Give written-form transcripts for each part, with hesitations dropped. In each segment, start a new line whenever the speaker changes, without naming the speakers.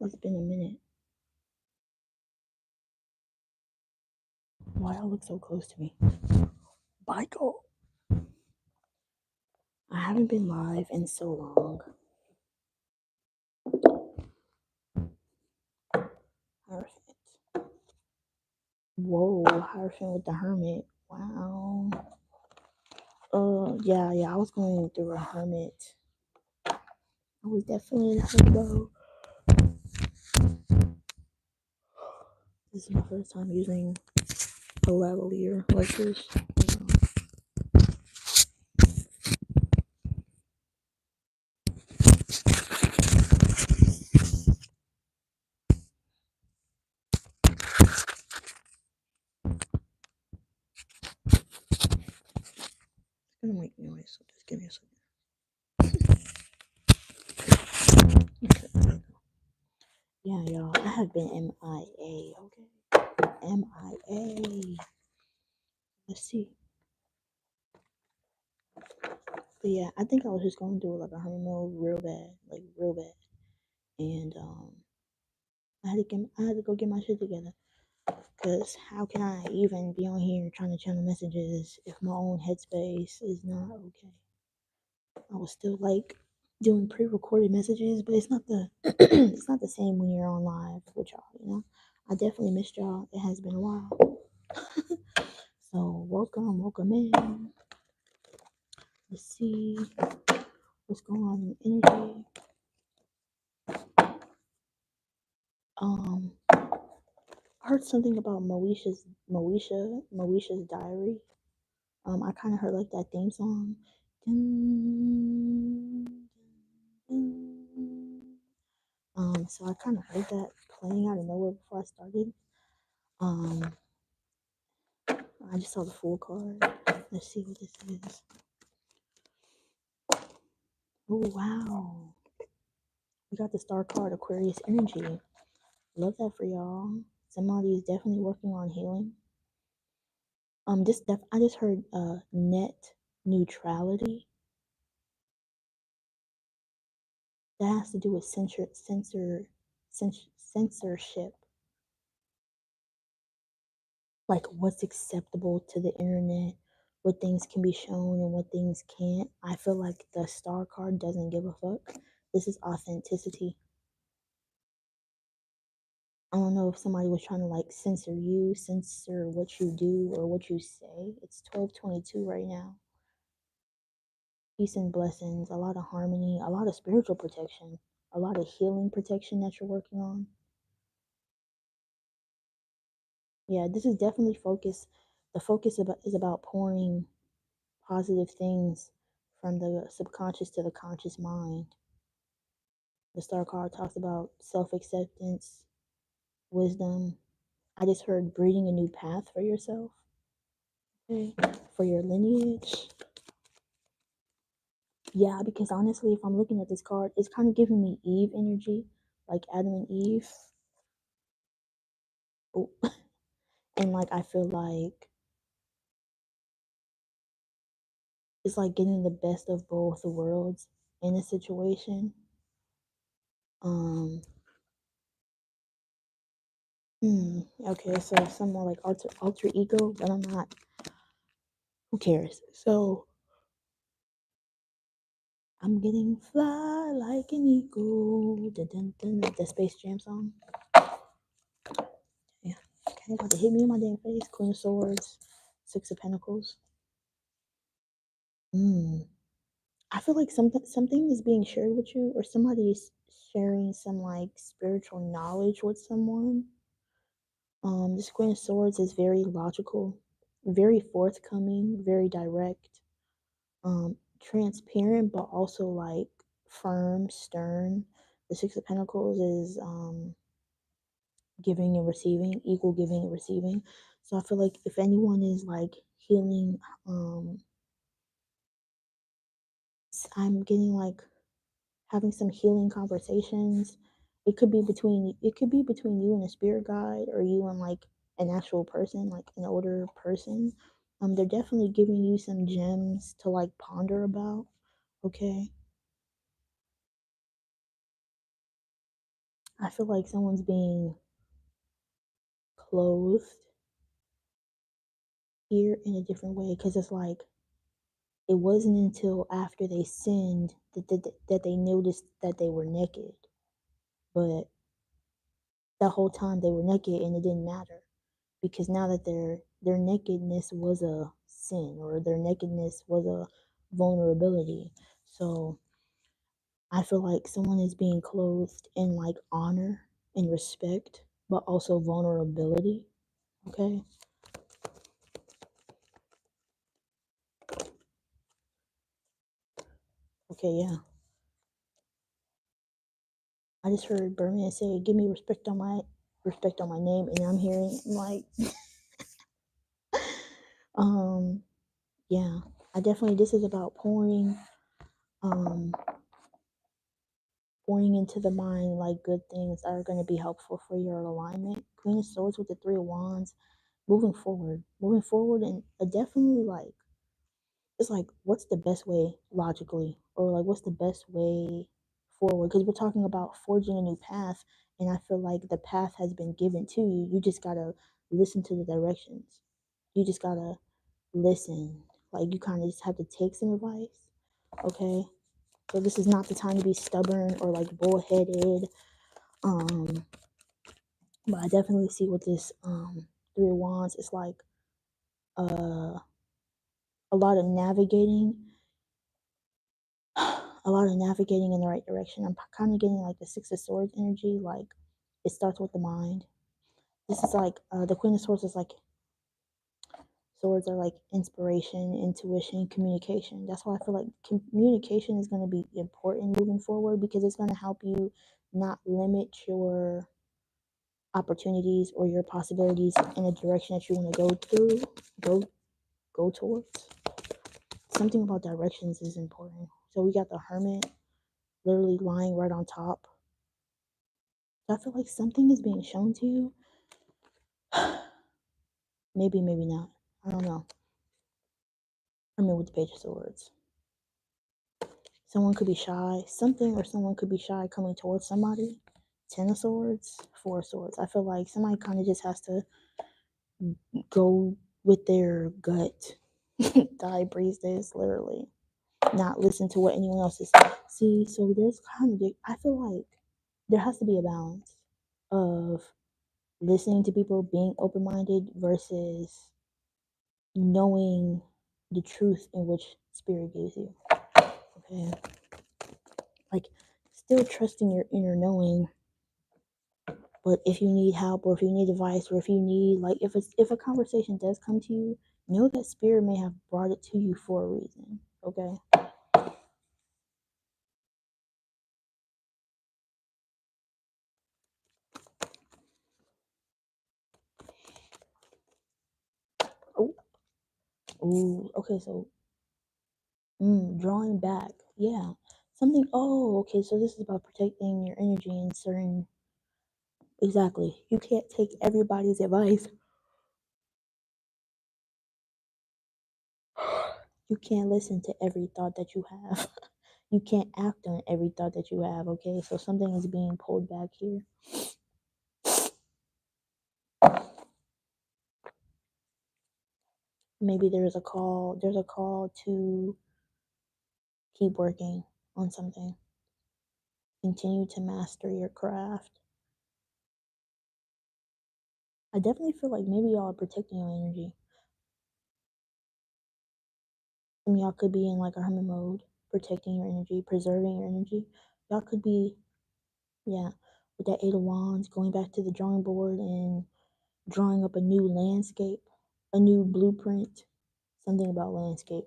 It's been a minute. Why y'all look so close to me? Michael! I haven't been live in so long. Hierophant. Whoa, Hierophant with the Hermit. Wow. Yeah, I was going through a hermit. I was definitely in a hermit. This is my first time using a lavalier like this. It's gonna make noise, so just give me a second. Okay. Yeah, y'all, I have been MIA, okay? MIA. Let's see. But yeah, I think I was just going through like a honeymoon real bad, like real bad. And I had to go get my shit together. Cause how can I even be on here trying to channel messages if my own headspace is not okay? I was still like doing pre-recorded messages, but it's not the it's not the same when you're on live with y'all, you know. I definitely missed y'all. It has been a while. So welcome in. Let's see what's going on in energy. I heard something about Moesha's diary. I kind of heard like that theme song. Dun, dun, dun. So I kind of heard that playing out of nowhere before I started. Um, I just saw the full card. Let's see what this is. Oh wow, we got the star card, Aquarius energy. Love that for y'all. Somebody is definitely working on healing. I just heard net neutrality. That has to do with censorship, like what's acceptable to the internet, what things can be shown and what things can't. I feel like the star card doesn't give a fuck. This is authenticity. I don't know if somebody was trying to like censor you, censor what you do or what you say. It's 12:22 right now. Peace and blessings, a lot of harmony, a lot of spiritual protection, a lot of healing protection that you're working on. Yeah, this is definitely focus. The focus is about pouring positive things from the subconscious to the conscious mind. The star card talks about self acceptance, wisdom. I just heard breeding a new path for yourself, okay, for your lineage. Yeah, because honestly, if I'm looking at this card, it's kind of giving me Eve energy, like Adam and Eve. Oh, and like I feel like it's like getting the best of both worlds in a situation. Um, okay, so some more like alter ego, but I'm not. Who cares? So I'm getting fly like an eagle. Dun, dun, dun, the Space Jam song. Yeah. Okay, about to hit me in my damn face. Queen of Swords, Six of Pentacles. I feel like something is being shared with you, or somebody is sharing some like spiritual knowledge with someone. This Queen of Swords is very logical, very forthcoming, very direct, transparent, but also like firm, stern. The Six of Pentacles is giving and receiving, equal giving and receiving. So I feel like if anyone is like healing, I'm getting like having some healing conversations. It could be between you and a spirit guide, or you and like an actual person, like an older person. They're definitely giving you some gems to like ponder about. Okay. I feel like someone's being clothed here in a different way because it's like it wasn't until after they sinned that they noticed that they were naked. But the whole time they were naked and it didn't matter because now that their nakedness was a sin or their nakedness was a vulnerability. So I feel like someone is being clothed in like honor and respect, but also vulnerability. Okay. Okay. Yeah. I just heard Birdman say, "Give me respect on my name," and I'm hearing like, um, yeah. I definitely. This is about um, pouring into the mind like good things that are going to be helpful for your alignment. Queen of Swords with the Three of Wands, moving forward, and definitely like it's like what's the best way logically, or like what's the best way forward? Because we're talking about forging a new path, and I feel like the path has been given to you. You just gotta listen to the directions. You just gotta listen. Like you kind of just have to take some advice. Okay, so this is not the time to be stubborn or like bullheaded. Um, but I definitely see what this Three of Wands is like. Uh, a lot of navigating, a lot of navigating in the right direction. I'm kind of getting like the Six of Swords energy. Like it starts with the mind. This is like the Queen of Swords is like swords are like inspiration, intuition, communication. That's why I feel like communication is going to be important moving forward because it's going to help you not limit your opportunities or your possibilities in a direction that you want to go through, go go towards. Something about directions is important. So we got the Hermit literally lying right on top. So I feel like something is being shown to you. Maybe, maybe not. I don't know. Hermit with the Page of Swords. Someone could be shy. Something or someone could be shy coming towards somebody. Ten of Swords, Four of Swords. I feel like somebody kind of just has to go with their gut. Die breeze this, literally. Not listen to what anyone else is saying. See, so there's kind of, I feel like there has to be a balance of listening to people, being open minded versus knowing the truth in which spirit gives you. Okay. Like still trusting your inner knowing, but if you need help or if you need advice or if you need like if a conversation does come to you, know that spirit may have brought it to you for a reason. Okay. Oh, ooh, okay, so drawing back. Yeah. Something oh, okay, so this is about protecting your energy in certain exactly. You can't take everybody's advice. You can't listen to every thought that you have. You can't act on every thought that you have, okay? So something is being pulled back here. Maybe there's a call to keep working on something. Continue to master your craft. I definitely feel like maybe y'all are protecting your energy. Some of y'all could be in like a hermit mode, protecting your energy, preserving your energy. Y'all could be, yeah, with that Eight of Wands, going back to the drawing board and drawing up a new landscape, a new blueprint, something about landscape.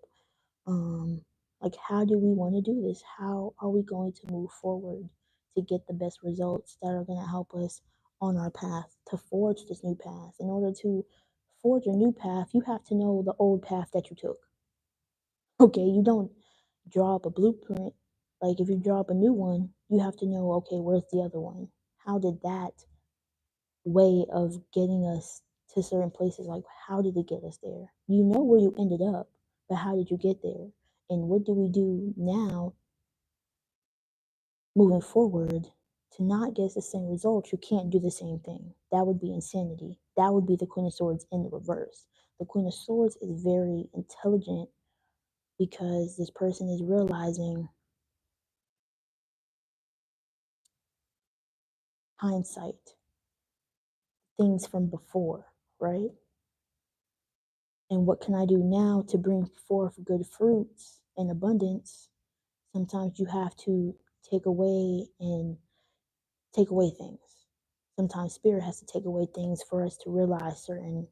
Um, like how do we want to do this? How are we going to move forward to get the best results that are going to help us on our path to forge this new path? In order to forge a new path, you have to know the old path that you took. Okay, you don't draw up a blueprint. Like if you draw up a new one, you have to know, okay, where's the other one? How did that way of getting us to certain places, like how did it get us there? You know where you ended up, but how did you get there? And what do we do now moving forward to not get the same result, you can't do the same thing. That would be insanity. That would be the Queen of Swords in the reverse. The Queen of Swords is very intelligent because this person is realizing hindsight, things from before, right? And what can I do now to bring forth good fruits and abundance? Sometimes you have to take away and take away things. Sometimes spirit has to take away things for us to realize certain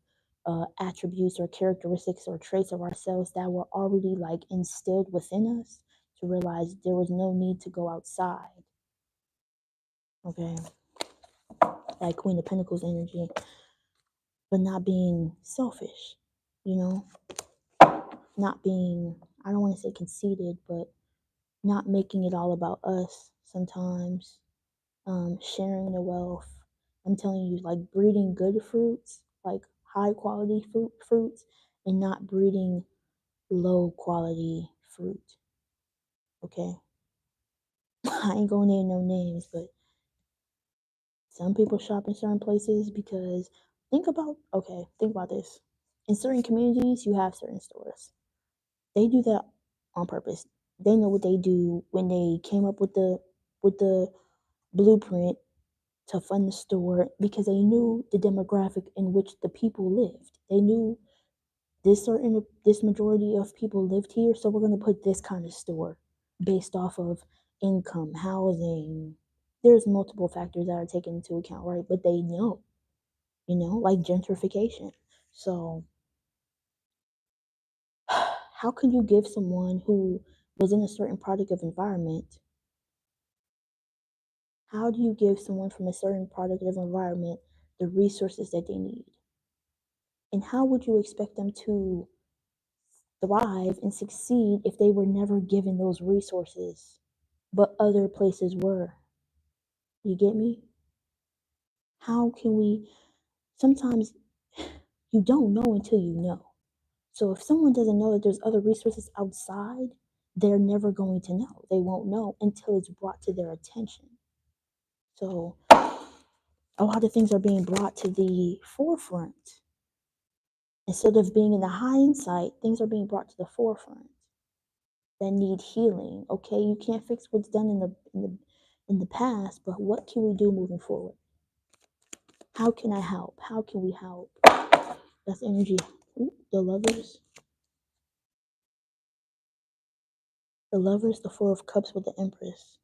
attributes or characteristics or traits of ourselves that were already like instilled within us, to realize there was no need to go outside. Okay, like Queen of Pentacles energy, but not being selfish, you know, not being, I don't want to say conceited, but not making it all about us sometimes. Sharing the wealth. I'm telling you, like breeding good fruits, like high quality fruits, and not breeding low quality fruit. Okay, I ain't gonna name no names, but some people shop in certain places because think about this. In certain communities, you have certain stores. They do that on purpose. They know what they do when they came up with the blueprint to fund the store, because they knew the demographic in which the people lived. They knew this majority of people lived here, so we're going to put this kind of store based off of income, housing. There's multiple factors that are taken into account, right? But they know, like gentrification. So how can you give someone who was in a certain product of environment, how do you give someone from a certain product of environment the resources that they need? And how would you expect them to thrive and succeed if they were never given those resources, but other places were? You get me? How can we? Sometimes you don't know until you know. So if someone doesn't know that there's other resources outside, they're never going to know. They won't know until it's brought to their attention. So a lot of things are being brought to the forefront. Instead of being in the hindsight, things are being brought to the forefront that need healing. Okay, you can't fix what's done in the past, but what can we do moving forward? How can I help? How can we help? That's energy. Ooh, the lovers. The lovers, the Four of Cups with the Empress.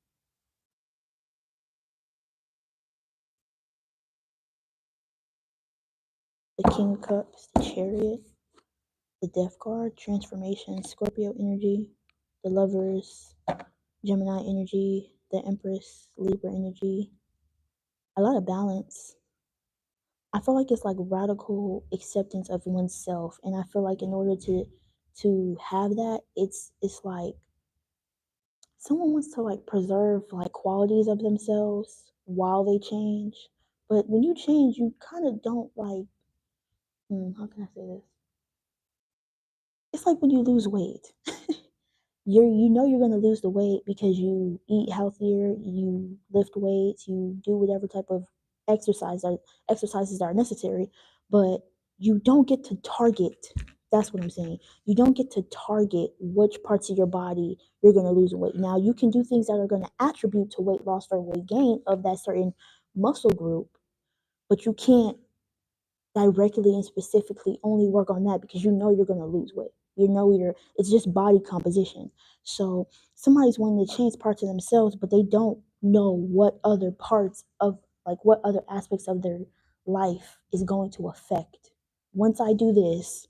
The King of Cups, the Chariot, the Death card, transformation, Scorpio energy, the lovers, Gemini energy, the Empress, Libra energy. A lot of balance. I feel like it's like radical acceptance of oneself, and I feel like in order to have that, it's like someone wants to like preserve like qualities of themselves while they change. But when you change, you kind of don't like. How can I say this? It's like when you lose weight. You're gonna lose the weight because you eat healthier, you lift weights, you do whatever type of exercises that are necessary, but you don't get to target. That's what I'm saying. You don't get to target which parts of your body you're gonna lose weight. Now you can do things that are gonna attribute to weight loss or weight gain of that certain muscle group, but you can't directly and specifically only work on that because you know you're going to lose weight. It's just body composition. So somebody's wanting to change parts of themselves, but they don't know what other parts of, like, what other aspects of their life is going to affect. Once I do this,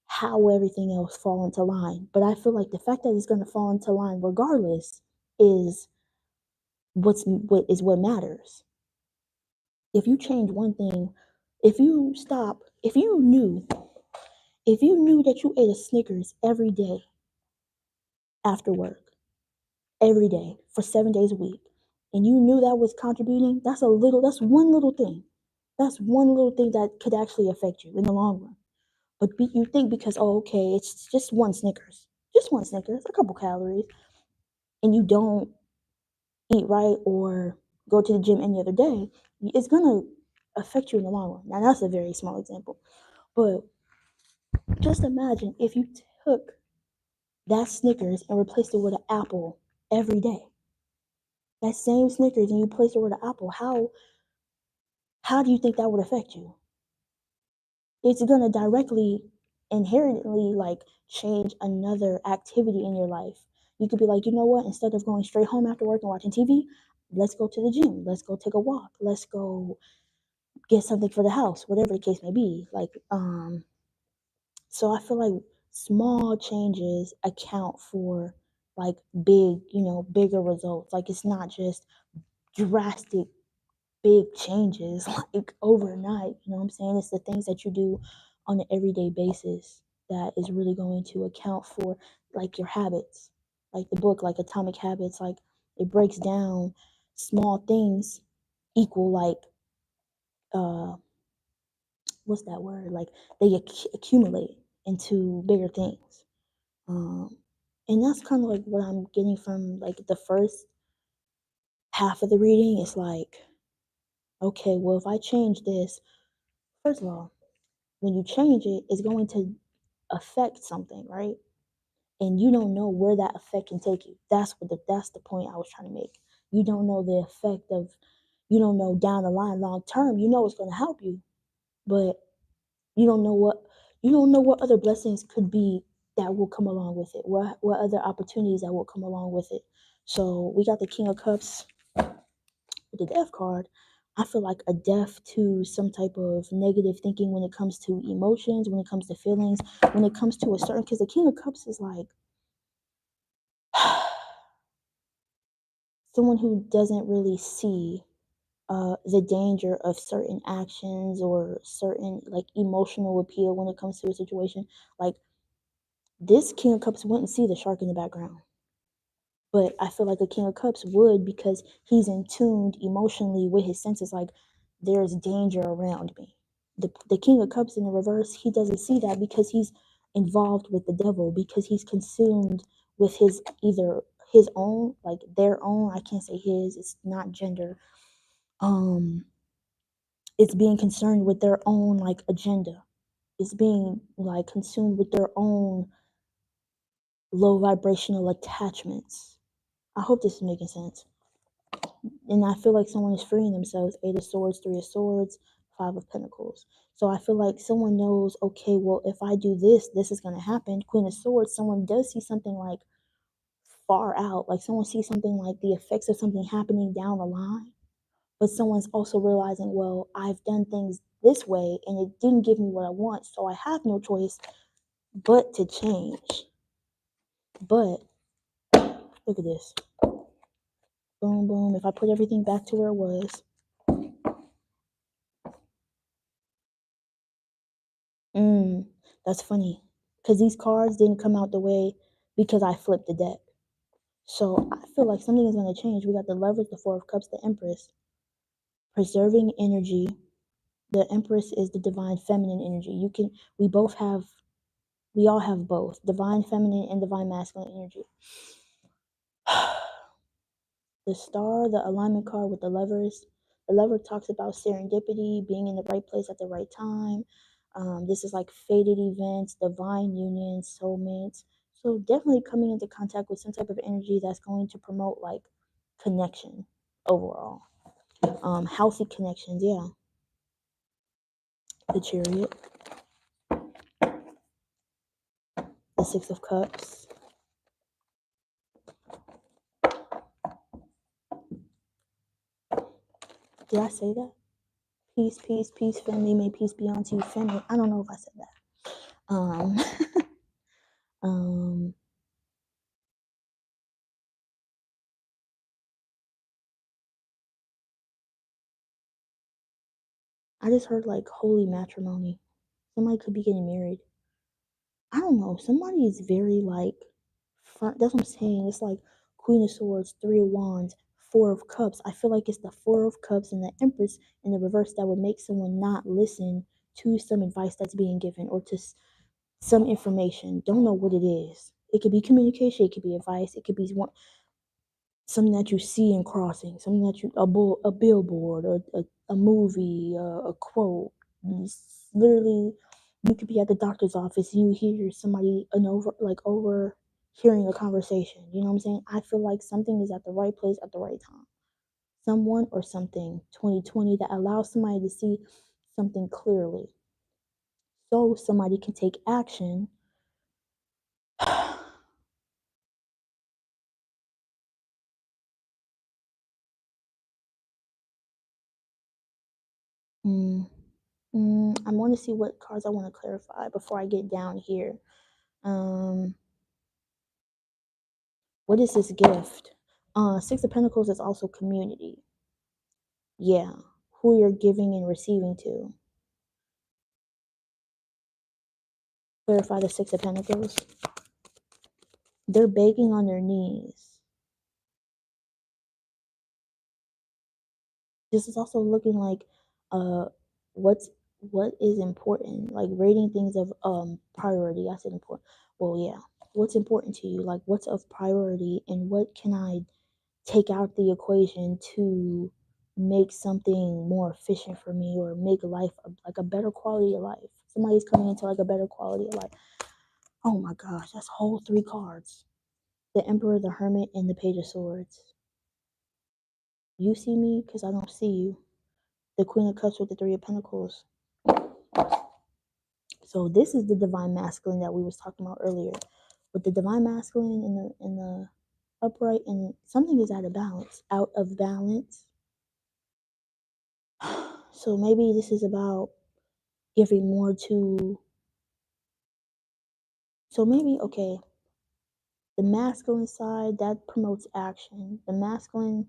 how will everything else fall into line? But I feel like the fact that it's going to fall into line regardless is what matters. If you change one thing, if you stop, if you knew that you ate a Snickers every day after work, every day for 7 days a week, and you knew that was contributing, that's one little thing. That's one little thing that could actually affect you in the long run. But you think because, oh, okay, it's just one Snickers, a couple calories, and you don't eat right or go to the gym any other day, it's gonna affect you in the long run. Now that's a very small example, but just imagine if you took that Snickers and replaced it with an apple every day. That same Snickers and you replaced it with an apple. How do you think that would affect you? It's gonna directly, inherently like change another activity in your life. You could be like, you know what? Instead of going straight home after work and watching TV, let's go to the gym. Let's go take a walk. Let's go get something for the house, whatever the case may be. So I feel like small changes account for like bigger results. Like it's not just drastic big changes like overnight. You know what I'm saying? It's the things that you do on an everyday basis that is really going to account for like your habits. Like the book, like Atomic Habits, like it breaks down small things equal like uh what's that word? Like they accumulate into bigger things. Um, and that's kind of like what I'm getting from like the first half of the reading. It's like, okay, well, if I change this, first of all, when you change it, it's going to affect something, right? And you don't know where that effect can take you. That's the point I was trying to make. You don't know the effect of, you don't know down the line, long term. You know it's going to help you, but you don't know what other blessings could be that will come along with it. What other opportunities that will come along with it. So we got the King of Cups with the Death card. I feel like a death to some type of negative thinking when it comes to emotions, when it comes to feelings, when it comes to a certain, because the King of Cups is like someone who doesn't really see the danger of certain actions or certain like emotional appeal when it comes to a situation. Like this King of Cups wouldn't see the shark in the background. But I feel like a King of Cups would because he's in tuned emotionally with his senses. Like there's danger around me. The King of Cups in the reverse, he doesn't see that because he's involved with the devil, because he's consumed with his either his own, like their own, I can't say his, it's not gender. Um, it's being concerned with their own like agenda. It's being like consumed with their own low vibrational attachments. I hope this is making sense. And I feel like someone is freeing themselves. Eight of Swords, Three of Swords, Five of Pentacles. So I feel like someone knows, okay, well, if I do this, this is going to happen. Queen of Swords, someone does see something like far out. Like someone sees something like the effects of something happening down the line. But someone's also realizing, well, I've done things this way and it didn't give me what I want. So I have no choice but to change. But look at this. Boom, boom. If I put everything back to where it was, that's funny. Because these cards didn't come out the way because I flipped the deck. So I feel like something is going to change. We got the Lovers, the Four of Cups, the Empress. Preserving energy. The Empress is the divine feminine energy. We all have both divine feminine and divine masculine energy. The Star, the alignment card with the Lovers. The Lover talks about serendipity, being in the right place at the right time. This is like fated events, divine unions, soulmates. So definitely coming into contact with some type of energy that's going to promote like connection overall. Healthy connections, yeah. The Chariot, the Six of Cups. Did I say that? Peace, peace, peace, family. May peace be unto you, family. I don't know if I said that. Um, I just heard like holy matrimony. Somebody could be getting married. I don't know. Somebody is very like front. That's what I'm saying. It's like Queen of Swords, Three of Wands, Four of Cups. I feel like it's the Four of Cups and the Empress in the reverse that would make someone not listen to some advice that's being given or to some information. Don't know what it is. It could be communication. It could be advice. It could be one. something that you see in crossing, something that a billboard, a movie, a quote. Literally, you could be at the doctor's office, you hear somebody over hearing a conversation. You know what I'm saying? I feel like something is at the right place at the right time. Someone or something 2020 that allows somebody to see something clearly, so somebody can take action. Mm, I want to see what cards I want to clarify before I get down here. Um, what is this gift? Six of Pentacles is also community. Yeah, who you're giving and receiving to. Clarify the Six of Pentacles. They're begging on their knees. This is also looking like uh what's what is important, like rating things of priority. I said important. Well, yeah. What's important to you? Like what's of priority and what can I take out the equation to make something more efficient for me or make life like a better quality of life. Somebody's coming into like a better quality of life. Oh my gosh, that's whole three cards. The Emperor, the Hermit, and the Page of Swords. You see me because I don't see you. The Queen of Cups with the Three of Pentacles. So this is the divine masculine that we was talking about earlier. With the divine masculine in the upright, and something is out of balance. So maybe this is about giving more to. So maybe, okay, the masculine side that promotes action. The masculine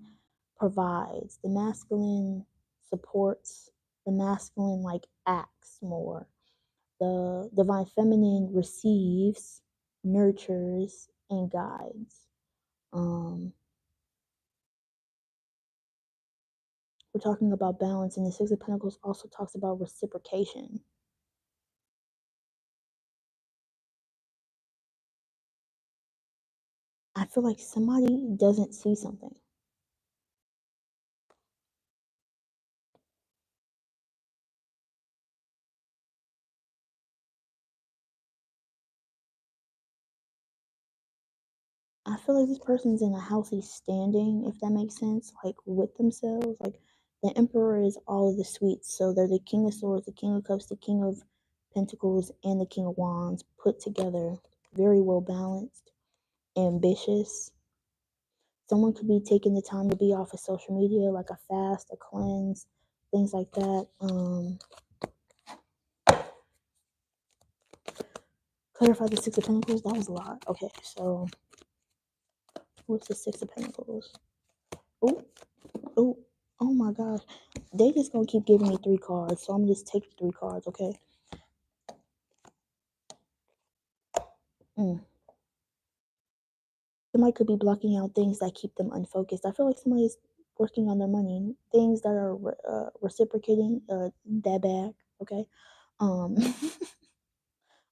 provides. The masculine supports. The masculine like acts more. The divine feminine receives, nurtures, and guides. Um, we're talking about balance, and the Six of Pentacles also talks about reciprocation. I feel like somebody doesn't see something. I feel like this person's in a healthy standing, if that makes sense, like with themselves. Like the Emperor is all of the sweets. So they're the King of Swords, the King of Cups, the King of Pentacles, and the King of Wands put together. Very well balanced, ambitious. Someone could be taking the time to be off of social media, like a fast, a cleanse, things like that. Clarify the Six of Pentacles. That was a lot. Okay, so what's the Six of Pentacles? Oh, oh, oh my gosh. They just gonna keep giving me three cards, so I'm gonna just take the three cards, okay? Mm. Somebody could be blocking out things that keep them unfocused. I feel like somebody's working on their money, things that are reciprocating that back, okay? Um,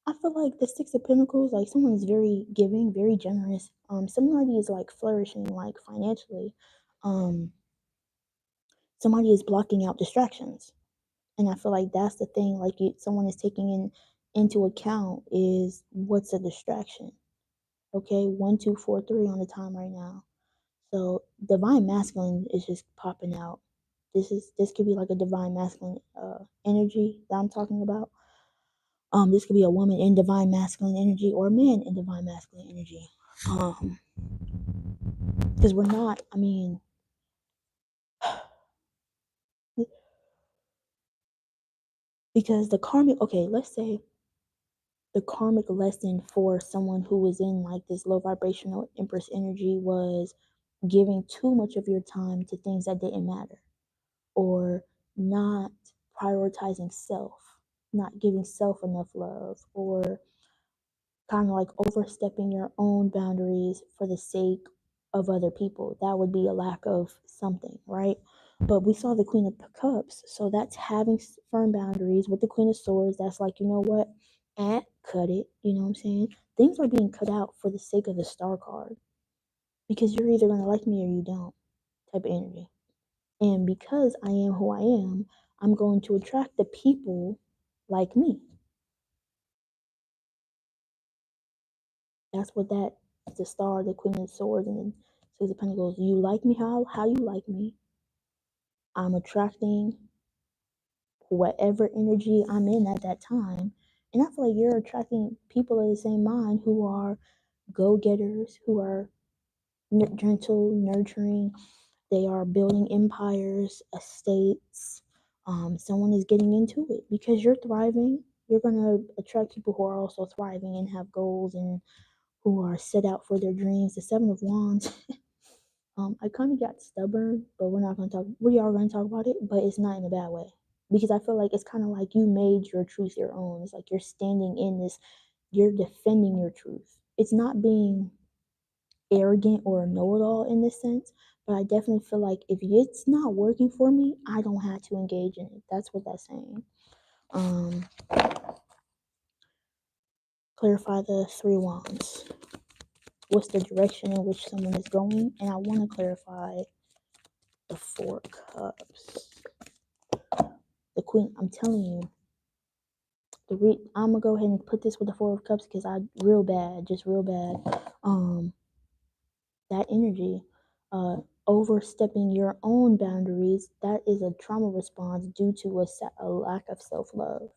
I feel like the Six of Pentacles, like someone is very giving, very generous. Somebody is like flourishing, like financially. Um, somebody is blocking out distractions, and I feel like that's the thing. Like someone is taking into account is what's a distraction. Okay, 1, 2, 4, 3 on the time right now. So divine masculine is just popping out. This could be like a divine masculine energy that I'm talking about. This could be a woman in divine masculine energy or a man in divine masculine energy. Because we're not, I mean, because the karmic, okay, let's say the karmic lesson for someone who was in like this low vibrational empress energy was giving too much of your time to things that didn't matter, or not prioritizing self, not giving self enough love, or kind of like overstepping your own boundaries for the sake of other people. That would be a lack of something, right? But we saw the Queen of Cups, so that's having firm boundaries. With the Queen of Swords, that's like, you know what? Cut it. You know what I'm saying? Things are being cut out for the sake of the Star card. because you're either gonna like me or you don't type of energy. And because I am who I am, I'm going to attract the people like me. That's what that the star, the Queen of Swords, and the Six of Pentacles. You like me how you like me. I'm attracting whatever energy I'm in at that time. And I feel like you're attracting people of the same mind who are go getters, who are gentle, nurturing. They are building empires, estates. Someone is getting into it because you're thriving. You're going to attract people who are also thriving and have goals and who are set out for their dreams. The Seven of Wands. I kind of got stubborn, but we're not going to talk. We are going to talk about it, but it's not in a bad way because I feel like it's kind of like you made your truth your own. It's like you're standing in this. You're defending your truth. It's not being arrogant or a know-it-all in this sense, but I definitely feel like if it's not working for me, I don't have to engage in it. That's what that's saying. Um, Clarify the Three Wands. What's the direction in which someone is going? And I want to clarify the Four Cups. The Queen, I'm telling you, I'm gonna go ahead and put this with the Four of Cups because just real bad. That energy, uh, overstepping your own boundaries, that is a trauma response due to a lack of self-love.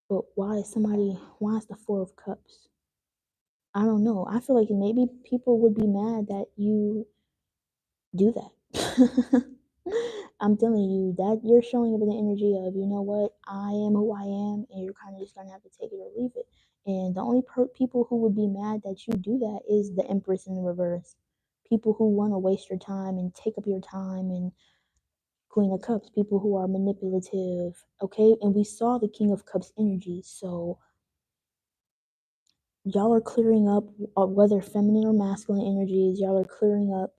But why is the Four of Cups? I don't know. I feel like maybe people would be mad that you do that. I'm telling you that you're showing up in the energy of, you know what, I am who I am, and you're kind of just gonna have to take it or leave it. And the only people who would be mad that you do that is the Empress in the reverse. People who want to waste your time and take up your time, and Queen of Cups, people who are manipulative. Okay, and we saw the King of Cups energy, so y'all are clearing up, whether feminine or masculine energies. Y'all are clearing up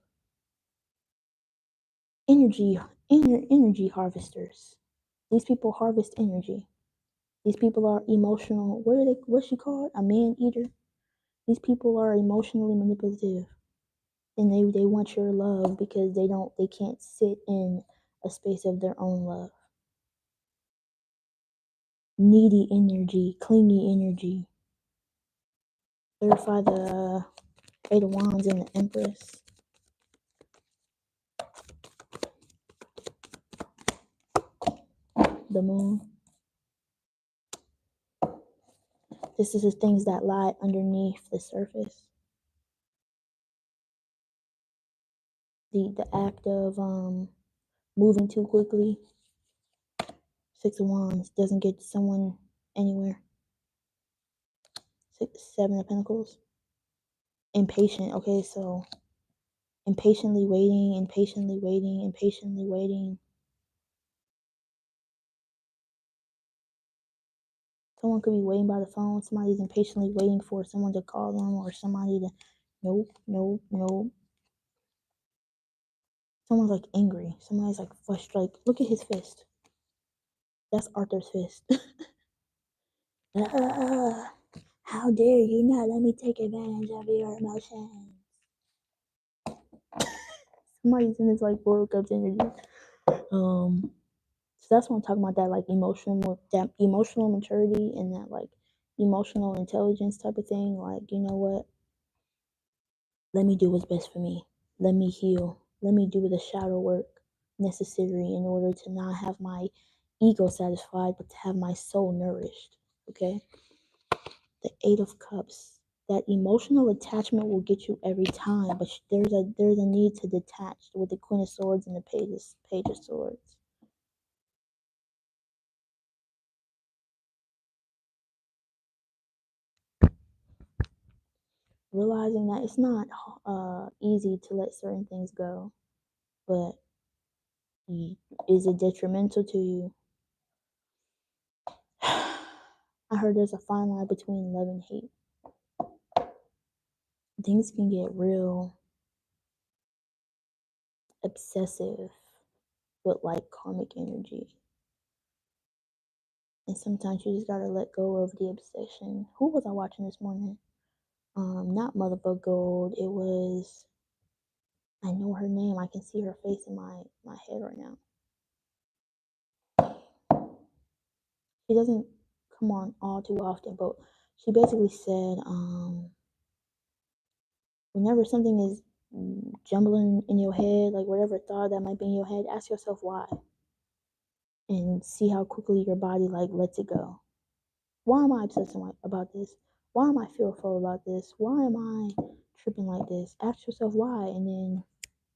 energy harvesters. These people harvest energy. These people are emotional. What's she called? A man eater. These people are emotionally manipulative, and they want your love because they can't sit in a space of their own love. Needy energy, clingy energy. Clarify the Eight of Wands and the Empress. The Moon. This is the things that lie underneath the surface. The act of moving too quickly. Six of Wands doesn't get someone anywhere. Seven of Pentacles. Impatient. Okay, so impatiently waiting, impatiently waiting, impatiently waiting. Someone could be waiting by the phone. Somebody's impatiently waiting for someone to call them or somebody to. Nope, nope, nope. Someone's like angry. Somebody's like frustrated. Like, look at his fist. That's Arthur's fist. How dare you not let me take advantage of your emotions? Somebody's in this like Four Cups energy. So that's what I'm talking about. That emotional maturity and that like emotional intelligence type of thing. Like, you know what? Let me do what's best for me. Let me heal. Let me do the shadow work necessary in order to not have my ego satisfied, but to have my soul nourished. Okay? The Eight of Cups. That emotional attachment will get you every time, but there's a need to detach with the Queen of Swords and the Page of Swords. Realizing that it's not easy to let certain things go, but is it detrimental to you? I heard there's a fine line between love and hate. Things can get real obsessive with like karmic energy. And sometimes you just gotta let go of the obsession. Who was I watching this morning? Not Motherbook Gold. It was, I know her name. I can see her face in my head right now. She doesn't come on all too often, but she basically said, whenever something is jumbling in your head, like whatever thought that might be in your head, ask yourself why, and see how quickly your body like lets it go. Why am I obsessing about this? Why am I fearful about this? Why am I tripping like this? Ask yourself why, and then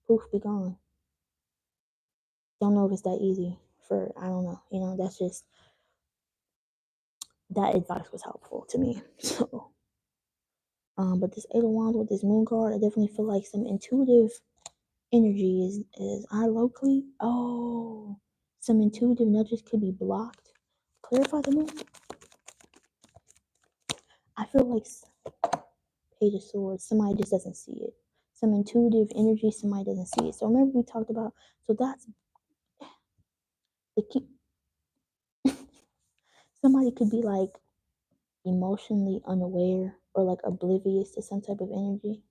poof, be gone. Don't know if it's that easy for, I don't know. That's just, that advice was helpful to me. So, but this Eight of Wands with this Moon card, I definitely feel like some intuitive energy is I locally. Oh, some intuitive nudges could be blocked. Clarify the moon. I feel like Page of Swords, somebody just doesn't see it. Some intuitive energy, somebody doesn't see it. So remember we talked about, so that's the key. Somebody could be like emotionally unaware or like oblivious to some type of energy.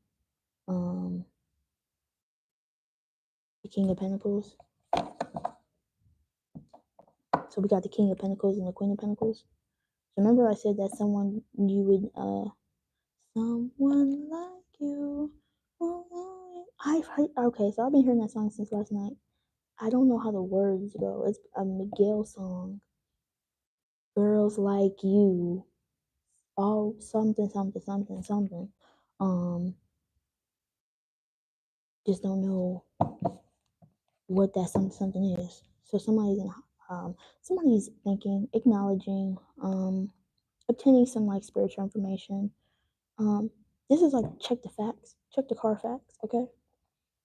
Um, the King of Pentacles. So we got the King of Pentacles and the Queen of Pentacles. So remember I said that someone you would someone like you. I've heard, okay, so I've been hearing that song since last night. I don't know how the words go. It's a Miguel song. Girls like you. Oh, something, something, something, something. Just don't know what that something is. So somebody's thinking, acknowledging, obtaining some like spiritual information. Um, this is like check the facts, check the Carfax, okay?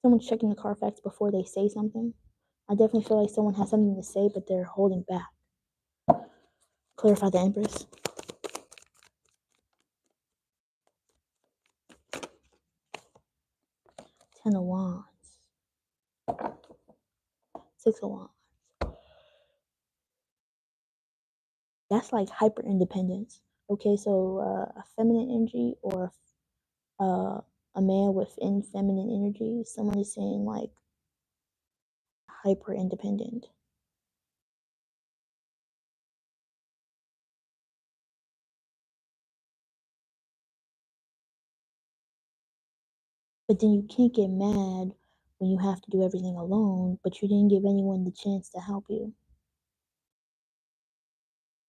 Someone's checking the Carfax before they say something. I definitely feel like someone has something to say, but they're holding back. Clarify the Empress. Ten of Wands. Six of Wands. That's like hyper independence. Okay, so a feminine energy or a man within feminine energy, someone is saying like hyper independent. But then you can't get mad when you have to do everything alone, but you didn't give anyone the chance to help you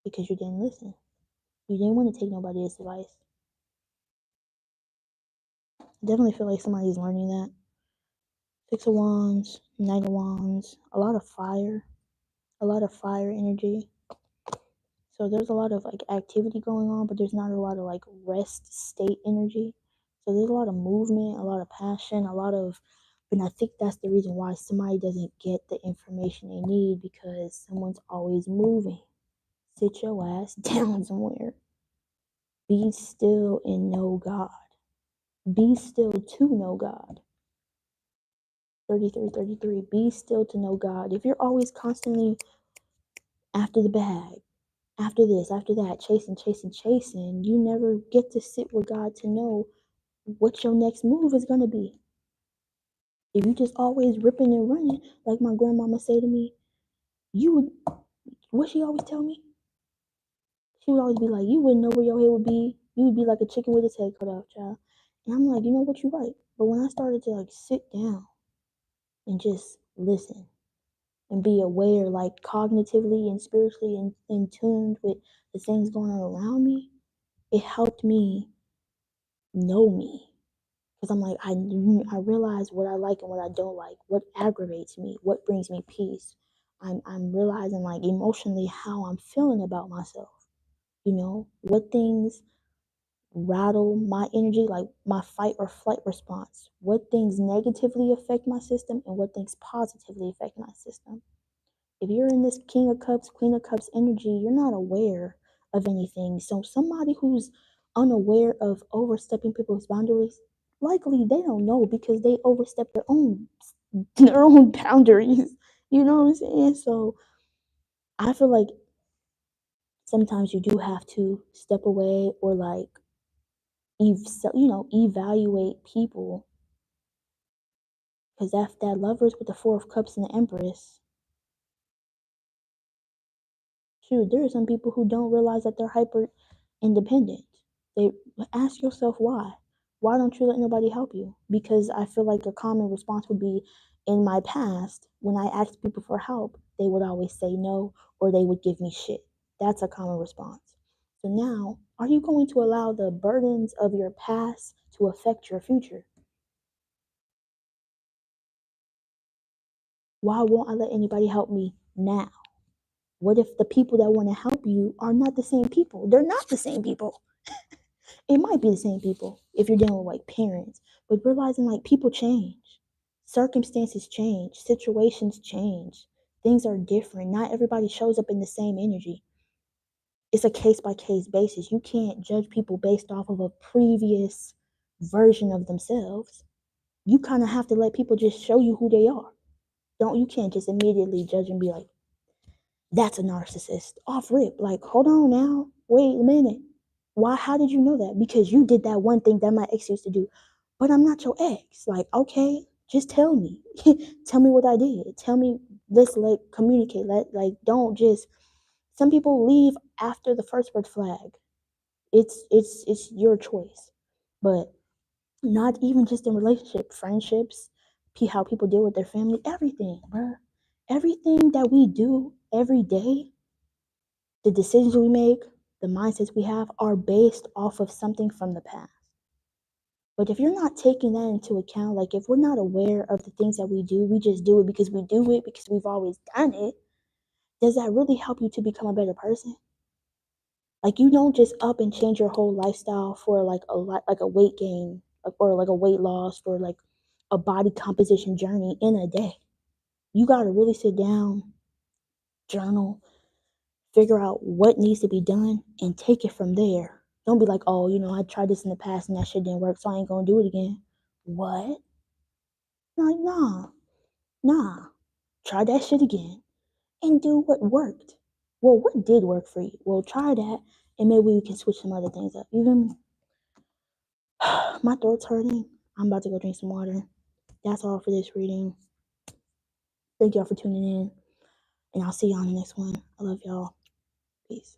because you didn't listen. You didn't want to take nobody's advice. I definitely feel like somebody's learning that. Six of Wands, Knight of Wands, a lot of fire energy. So there's a lot of like activity going on, but there's not a lot of like rest state energy. So there's a lot of movement, a lot of passion, a lot of, and I think that's the reason why somebody doesn't get the information they need because someone's always moving. Sit your ass down somewhere. Be still and know God. Be still to know God. 33. Be still to know God. If you're always constantly after the bag, after this, after that, chasing, you never get to sit with God to know what your next move is going to be. If you just always ripping and running, like my grandmama say to me, you would, what she always tell me? She would always be like, you wouldn't know where your head would be. You would be like a chicken with its head cut off, child. And I'm like, you know what, you're right. But when I started to like sit down and just listen and be aware, like cognitively and spiritually in tuned with the things going on around me, it helped me know me. Because I'm like, I realize what I like and what I don't like, what aggravates me, what brings me peace. I'm realizing like emotionally how I'm feeling about myself. What things rattle my energy, like my fight or flight response, what things negatively affect my system and what things positively affect my system. If you're in this King of Cups, Queen of Cups energy, you're not aware of anything. So somebody who's unaware of overstepping people's boundaries, likely they don't know because they overstep their own boundaries. You know what I'm saying? So I feel like sometimes you do have to step away or like evaluate people, because that lovers with the Four of Cups and the Empress. Shoot, there are some people who don't realize that they're hyper independent. They ask yourself why. Why don't you let nobody help you? Because I feel like a common response would be, in my past, when I asked people for help, they would always say no, or they would give me shit. That's a common response. So now, are you going to allow the burdens of your past to affect your future? Why won't I let anybody help me now? What if the people that want to help you are not the same people? They're not the same people. It might be the same people if you're dealing with like parents, but realizing like people change, circumstances change, situations change, things are different. Not everybody shows up in the same energy. It's a case by case basis. You can't judge people based off of a previous version of themselves. You kind of have to let people just show you who they are. Don't You can't just immediately judge and be like, that's a narcissist off rip. Like, hold on now, wait a minute. Why? How did you know that? Because you did that one thing that my ex used to do. But I'm not your ex. Like, okay, just tell me. Tell me what I did. Tell me. Let's like communicate. Don't just. Some people leave after the first red flag. It's your choice, but not even just in relationship, friendships, how people deal with their family, everything, bruh. Everything that we do every day, the decisions we make, the mindsets we have are based off of something from the past. But if you're not taking that into account, like if we're not aware of the things that we do, we just do it because we do it because we've always done it, does that really help you to become a better person? Like you don't just up and change your whole lifestyle for like a weight gain or like a weight loss or like a body composition journey in a day. You got to really sit down, journal, figure out what needs to be done and take it from there. Don't be like, oh, I tried this in the past and that shit didn't work, so I ain't gonna do it again. What? Like, nah. Try that shit again and do what worked. Well, what did work for you? Well, try that and maybe we can switch some other things up. Even my throat's hurting. I'm about to go drink some water. That's all for this reading. Thank y'all for tuning in, and I'll see y'all on the next one. I love y'all. Peace.